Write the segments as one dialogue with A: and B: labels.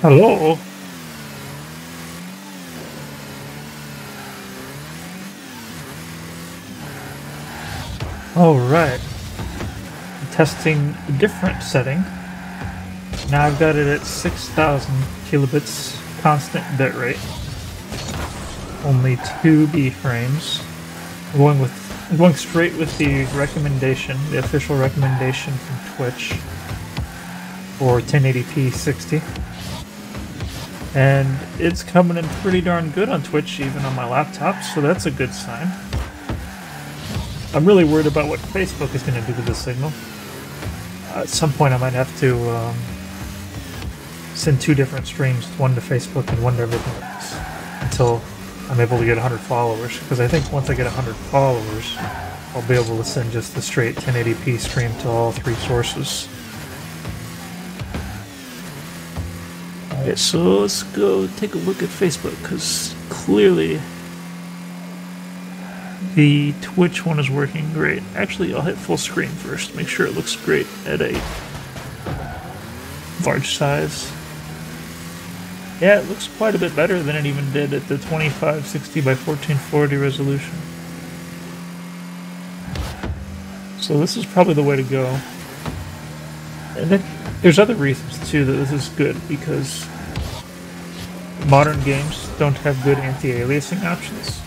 A: Hello. All right. Testing a different setting. Now I've got it at 6,000 kilobits constant bitrate. Only 2B frames. I'm going straight with the recommendation, the official recommendation from Twitch for 1080p 60. And it's coming in pretty darn good on Twitch, even on my laptop, so that's a good sign. I'm really worried about what Facebook is going to do with this signal. At some point I might have to send two different streams, one to Facebook and one to everything else, until I'm able to get 100 followers, because I think once I get 100 followers, I'll be able to send just the straight 1080p stream to all three sources. Alright, so let's go take a look at Facebook, because clearly the Twitch one is working great. Actually, I'll hit full screen first, make sure it looks great at a large size. Yeah, it looks quite a bit better than it even did at the 2560 by 1440 resolution. So this is probably the way to go. And then there's other reasons too that this is good, because modern games don't have good anti-aliasing options.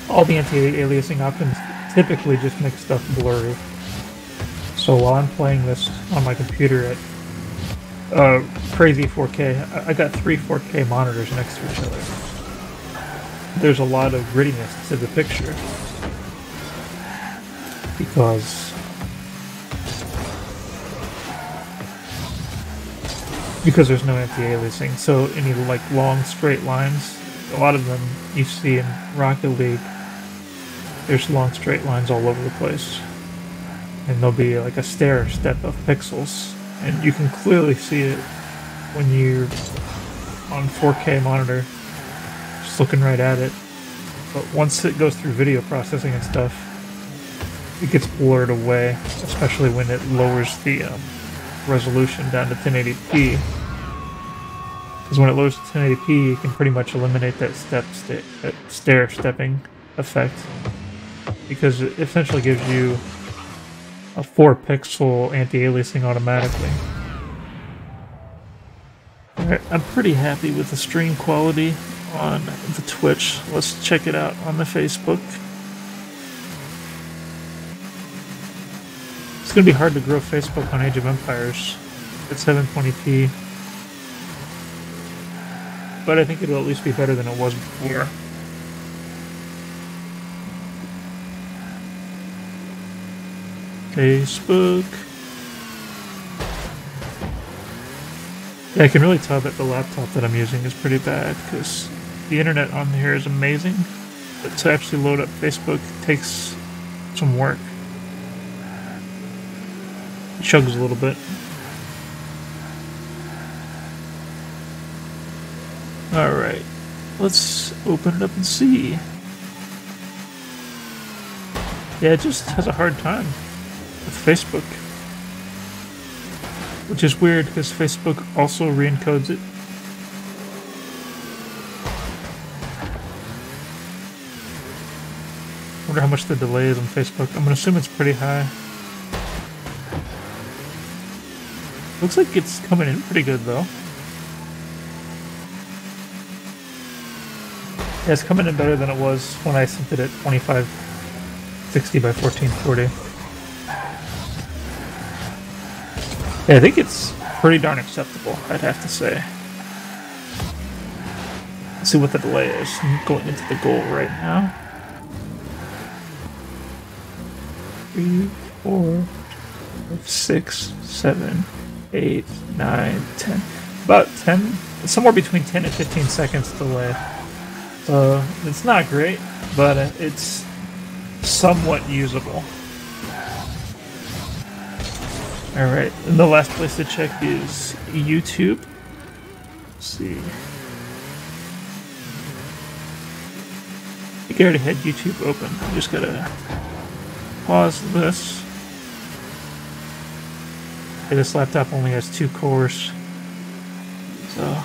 A: All the anti-aliasing options typically just make stuff blurry. So while I'm playing this on my computer at crazy 4K, I got three 4K monitors next to each other. There's a lot of grittiness to the picture because there's no anti-aliasing. So any like long straight lines, a lot of them you see in Rocket League, there's long straight lines all over the place, and there'll be like a stair step of pixels, and you can clearly see it when you're on 4K monitor, just looking right at it. But once it goes through video processing and stuff, it gets blurred away, especially when it lowers the resolution down to 1080p. Because when it lowers to 1080p, you can pretty much eliminate that stair stepping effect, because it essentially gives you a 4-pixel anti-aliasing automatically. Alright, I'm pretty happy with the stream quality on the Twitch. Let's check it out on the Facebook. It's going to be hard to grow Facebook on Age of Empires at 720p, but I think it'll at least be better than it was before. Facebook. Yeah, I can really tell that the laptop that I'm using is pretty bad, because the internet on here is amazing, but to actually load up Facebook takes some work. It chugs a little bit. Alright, let's open it up and see. Yeah, it just has a hard time with Facebook, which is weird because Facebook also re-encodes it. Wonder how much the delay is on Facebook. I'm gonna assume it's pretty high. Looks like it's coming in pretty good though. Yeah, it's coming in better than it was when I sent it at 2560 by 1440. Yeah, I think it's pretty darn acceptable, I'd have to say. Let's see what the delay is. I'm going into the goal right now. 3, 4, 5, 6, 7, 8, 9, 10. About 10, somewhere between 10 and 15 seconds delay. So it's not great, but it's somewhat usable. Alright, and the last place to check is YouTube. Let's see. I think I already had YouTube open. I just gotta pause this. Okay, this laptop only has 2 cores. So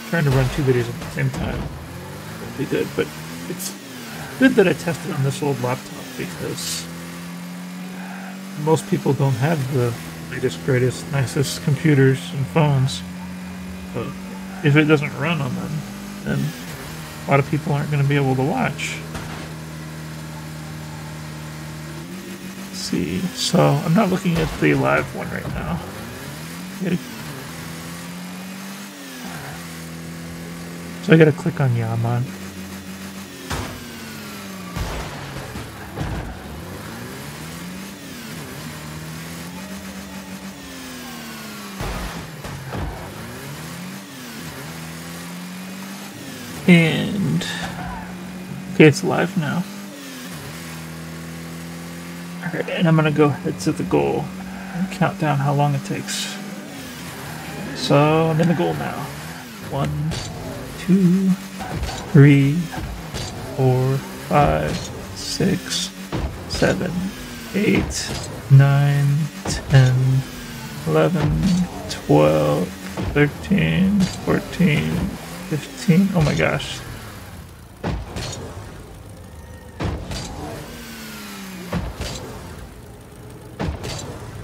A: trying to run 2 videos at the same time would be good, but it's good that I tested on this old laptop because most people don't have the latest, greatest, nicest computers and phones. So if it doesn't run on them, then a lot of people aren't going to be able to watch. Let's see, so I'm not looking at the live one right now. So I gotta click on Yaman. And okay, it's live now. Alright, and I'm gonna go ahead to the goal and count down how long it takes. So I'm in the goal now. 1, 2, 3, 4, 5, 6, 7, 8, 9, 10, 11, 12, 13, 14, 15. Oh my gosh.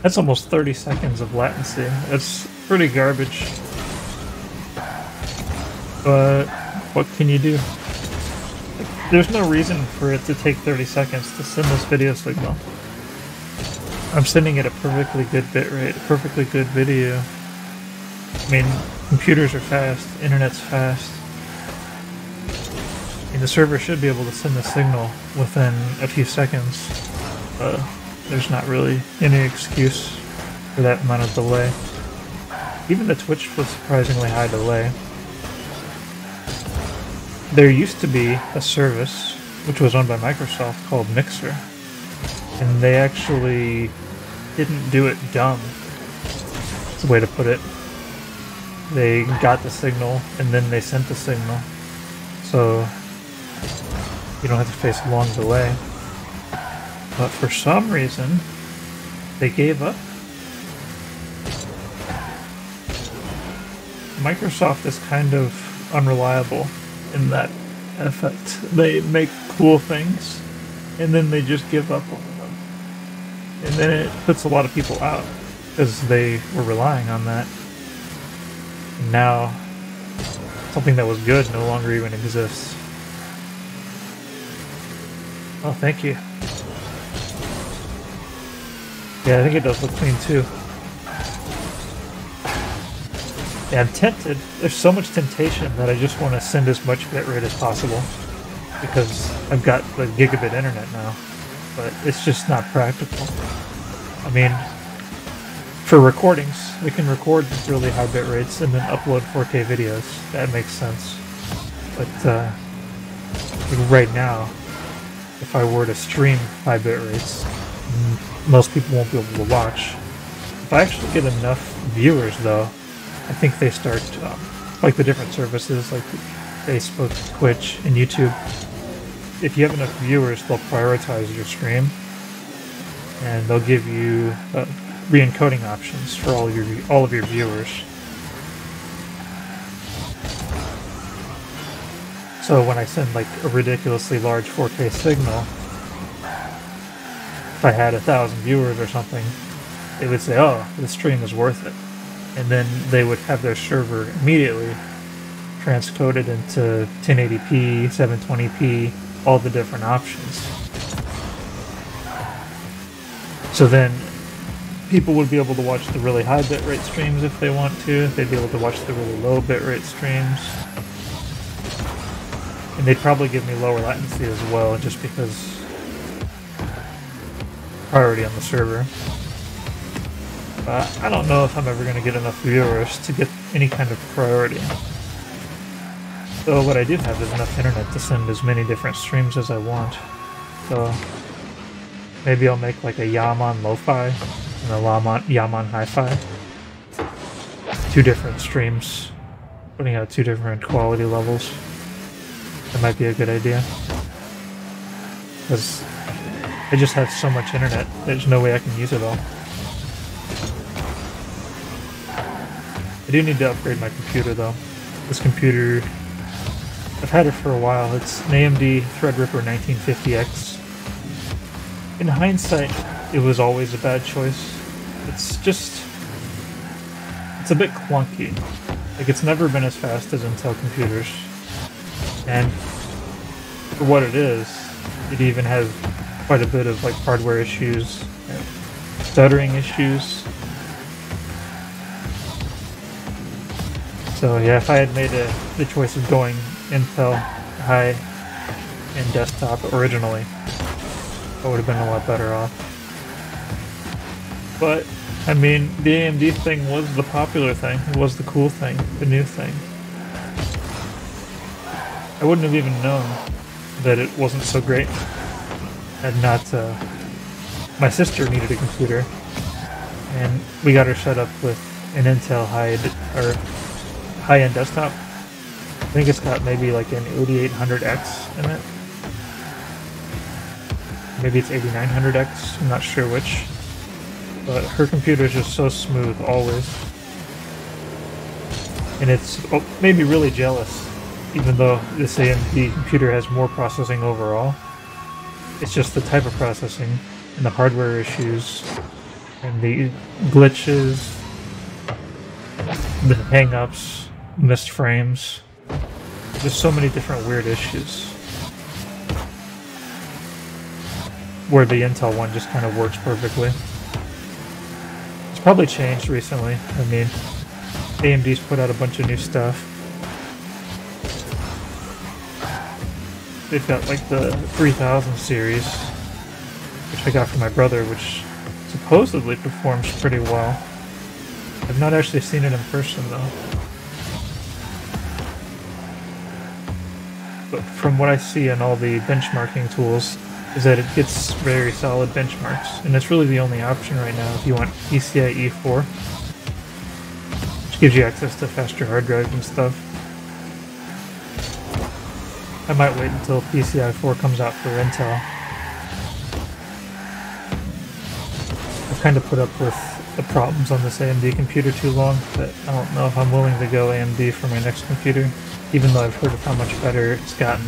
A: That's almost 30 seconds of latency. That's pretty garbage. But what can you do? There's no reason for it to take 30 seconds to send this video signal. I'm sending it at a perfectly good bitrate, a perfectly good video. I mean, computers are fast, internet's fast. And the server should be able to send the signal within a few seconds. There's not really any excuse for that amount of delay. Even the Twitch was surprisingly high delay. There used to be a service, which was owned by Microsoft, called Mixer. And they actually didn't do it dumb. That's the way to put it. They got the signal, and then they sent the signal. So you don't have to face a long delay. But for some reason, they gave up. Microsoft is kind of unreliable in that effect. They make cool things, and then they just give up on them. And then it puts a lot of people out, because they were relying on that. And now, something that was good no longer even exists. Oh, thank you. Yeah, I think it does look clean too. Yeah, I'm tempted. There's so much temptation that I just want to send as much bitrate as possible because I've got the gigabit internet now, but it's just not practical. I mean, for recordings, we can record really high bit rates and then upload 4K videos. That makes sense. But right now, if I were to stream high bit rates, most people won't be able to watch. If I actually get enough viewers, though, I think they start, like the different services, like Facebook, Twitch, and YouTube. If you have enough viewers, they'll prioritize your stream, and they'll give you re-encoding options for all of your viewers. So when I send like a ridiculously large 4K signal, if I had 1,000 viewers or something, they would say, "Oh, the stream is worth it," and then they would have their server immediately transcoded into 1080p, 720p, all the different options. So then people would be able to watch the really high bitrate streams if they want to. They'd be able to watch the really low bitrate streams. And they'd probably give me lower latency as well, just because priority on the server. I don't know if I'm ever going to get enough viewers to get any kind of priority. So what I do have is enough internet to send as many different streams as I want. So maybe I'll make like a Yaman Lo-Fi and a Yaman Hi-Fi. 2 different streams, putting out 2 different quality levels. That might be a good idea. Because I just have so much internet, there's no way I can use it all. I do need to upgrade my computer though. This computer, I've had it for a while. It's an AMD Threadripper 1950X. In hindsight, it was always a bad choice. It's a bit clunky. Like, it's never been as fast as Intel computers. And for what it is, it even has quite a bit of like hardware issues, stuttering issues. So yeah, if I had made the choice of going Intel high-end desktop originally, I would have been a lot better off. But, I mean, the AMD thing was the popular thing. It was the cool thing, the new thing. I wouldn't have even known that it wasn't so great had not... my sister needed a computer, and we got her set up with an Intel high-end desktop. I think it's got maybe like an 8800X in it. Maybe it's 8900X, I'm not sure which. But her computer is just so smooth, always. And it's made me really jealous, even though this AMD computer has more processing overall. It's just the type of processing, and the hardware issues, and the glitches, the hang-ups, missed frames. There's so many different weird issues. Where the Intel one just kind of works perfectly. It's probably changed recently. I mean, AMD's put out a bunch of new stuff. They've got like the 3000 series, which I got from my brother, which supposedly performs pretty well. I've not actually seen it in person though. But from what I see on all the benchmarking tools, is that it gets very solid benchmarks, and it's really the only option right now if you want PCIe 4, which gives you access to faster hard drives and stuff. I might wait until PCI 4 comes out for Intel. I've kind of put up with the problems on this AMD computer too long that I don't know if I'm willing to go AMD for my next computer, even though I've heard of how much better it's gotten.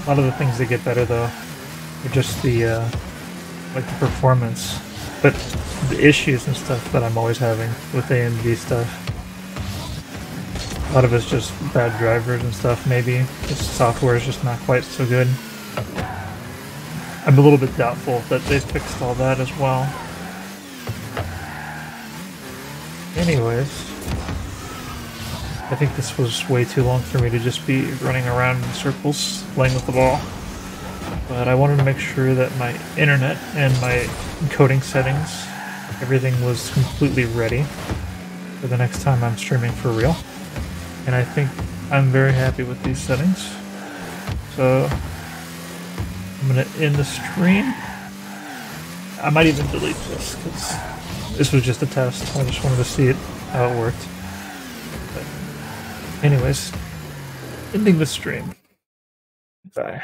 A: A lot of the things that get better though are just the like the performance, but the issues and stuff that I'm always having with AMD stuff. A lot of it's just bad drivers and stuff, maybe. The software is just not quite so good. I'm a little bit doubtful that they've fixed all that as well. Anyways, I think this was way too long for me to just be running around in circles, playing with the ball. But I wanted to make sure that my internet and my encoding settings, everything was completely ready for the next time I'm streaming for real. And I think I'm very happy with these settings. So I'm going to end the stream. I might even delete this because this was just a test. I just wanted to see it, how it worked. Anyways, ending the stream. Bye.